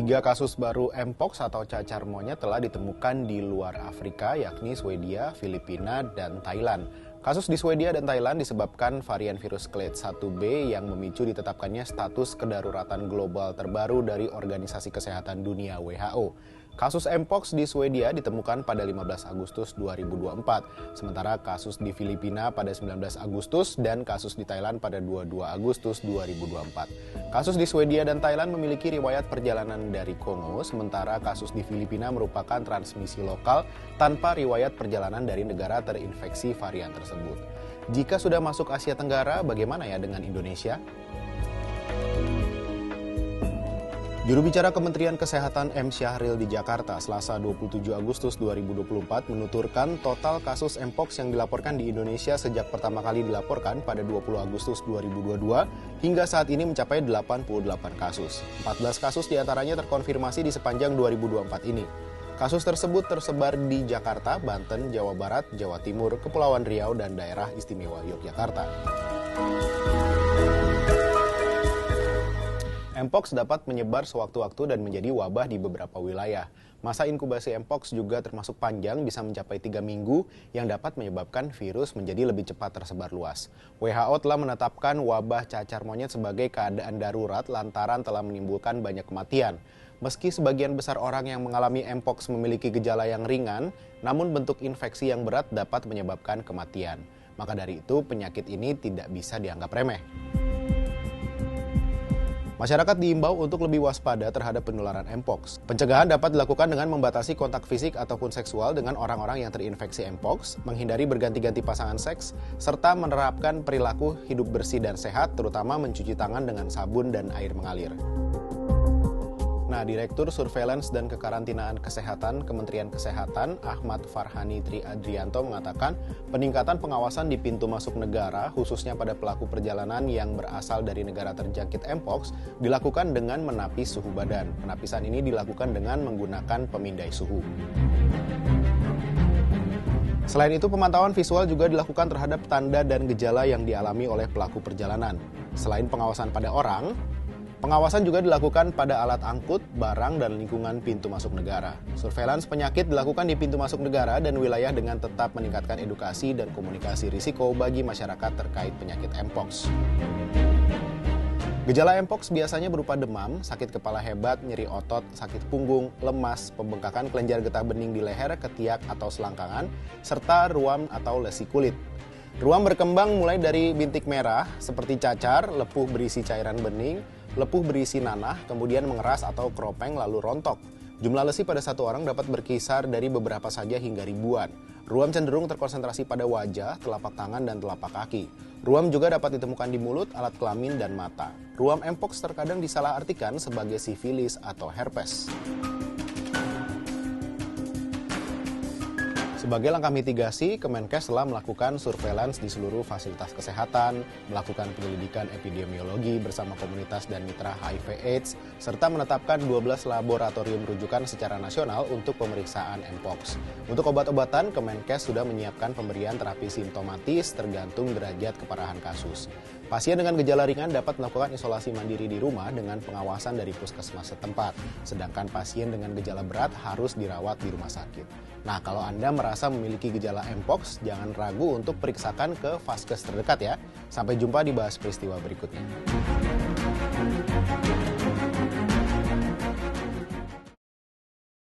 3 kasus baru Mpox atau cacar monyet telah ditemukan di luar Afrika, yakni Swedia, Filipina, dan Thailand. Kasus di Swedia dan Thailand disebabkan varian virus clade 1b yang memicu ditetapkannya status kedaruratan global terbaru dari Organisasi Kesehatan Dunia WHO. Kasus Mpox di Swedia ditemukan pada 15 Agustus 2024, sementara kasus di Filipina pada 19 Agustus dan kasus di Thailand pada 22 Agustus 2024. Kasus di Swedia dan Thailand memiliki riwayat perjalanan dari Kongo, sementara kasus di Filipina merupakan transmisi lokal tanpa riwayat perjalanan dari negara terinfeksi varian tersebut. Jika sudah masuk Asia Tenggara, bagaimana ya dengan Indonesia? Juru bicara Kementerian Kesehatan M. Syahril di Jakarta, Selasa 27 Agustus 2024 menuturkan total kasus Mpox yang dilaporkan di Indonesia sejak pertama kali dilaporkan pada 20 Agustus 2022 hingga saat ini mencapai 88 kasus. 14 kasus diantaranya terkonfirmasi di sepanjang 2024 ini. Kasus tersebut tersebar di Jakarta, Banten, Jawa Barat, Jawa Timur, Kepulauan Riau, dan Daerah Istimewa Yogyakarta. Mpox dapat menyebar sewaktu-waktu dan menjadi wabah di beberapa wilayah. Masa inkubasi Mpox juga termasuk panjang, bisa mencapai 3 minggu, yang dapat menyebabkan virus menjadi lebih cepat tersebar luas. WHO telah menetapkan wabah cacar monyet sebagai keadaan darurat lantaran telah menimbulkan banyak kematian. Meski sebagian besar orang yang mengalami Mpox memiliki gejala yang ringan, namun bentuk infeksi yang berat dapat menyebabkan kematian. Maka dari itu, penyakit ini tidak bisa dianggap remeh. Masyarakat diimbau untuk lebih waspada terhadap penularan Mpox. Pencegahan dapat dilakukan dengan membatasi kontak fisik ataupun seksual dengan orang-orang yang terinfeksi Mpox, menghindari berganti-ganti pasangan seks, serta menerapkan perilaku hidup bersih dan sehat, terutama mencuci tangan dengan sabun dan air mengalir. Nah, Direktur Surveillance dan Kekarantinaan Kesehatan Kementerian Kesehatan Ahmad Farhani Tri Adrianto mengatakan peningkatan pengawasan di pintu masuk negara, khususnya pada pelaku perjalanan yang berasal dari negara terjangkit Mpox, dilakukan dengan menapis suhu badan. Penapisan ini dilakukan dengan menggunakan pemindai suhu. Selain itu, pemantauan visual juga dilakukan terhadap tanda dan gejala yang dialami oleh pelaku perjalanan. Selain pengawasan pada orang, pengawasan juga dilakukan pada alat angkut, barang, dan lingkungan pintu masuk negara. Surveillance penyakit dilakukan di pintu masuk negara dan wilayah dengan tetap meningkatkan edukasi dan komunikasi risiko bagi masyarakat terkait penyakit Mpox. Gejala Mpox biasanya berupa demam, sakit kepala hebat, nyeri otot, sakit punggung, lemas, pembengkakan kelenjar getah bening di leher, ketiak atau selangkangan, serta ruam atau lesi kulit. Ruam berkembang mulai dari bintik merah seperti cacar, lepuh berisi cairan bening, lepuh berisi nanah, kemudian mengeras atau keropeng lalu rontok. Jumlah lesi pada satu orang dapat berkisar dari beberapa saja hingga ribuan. Ruam cenderung terkonsentrasi pada wajah, telapak tangan, dan telapak kaki. Ruam juga dapat ditemukan di mulut, alat kelamin, dan mata. Ruam Mpox terkadang disalahartikan sebagai sifilis atau herpes. Sebagai langkah mitigasi, Kemenkes telah melakukan surveillance di seluruh fasilitas kesehatan, melakukan penyelidikan epidemiologi bersama komunitas dan mitra HIV/AIDS, serta menetapkan 12 laboratorium rujukan secara nasional untuk pemeriksaan Mpox. Untuk obat-obatan, Kemenkes sudah menyiapkan pemberian terapi simptomatis tergantung derajat keparahan kasus. Pasien dengan gejala ringan dapat melakukan isolasi mandiri di rumah dengan pengawasan dari puskesmas setempat, sedangkan pasien dengan gejala berat harus dirawat di rumah sakit. Nah, kalau Anda merasa memiliki gejala Mpox, jangan ragu untuk periksakan ke vaskes terdekat ya. Sampai jumpa di Bahas Peristiwa berikutnya.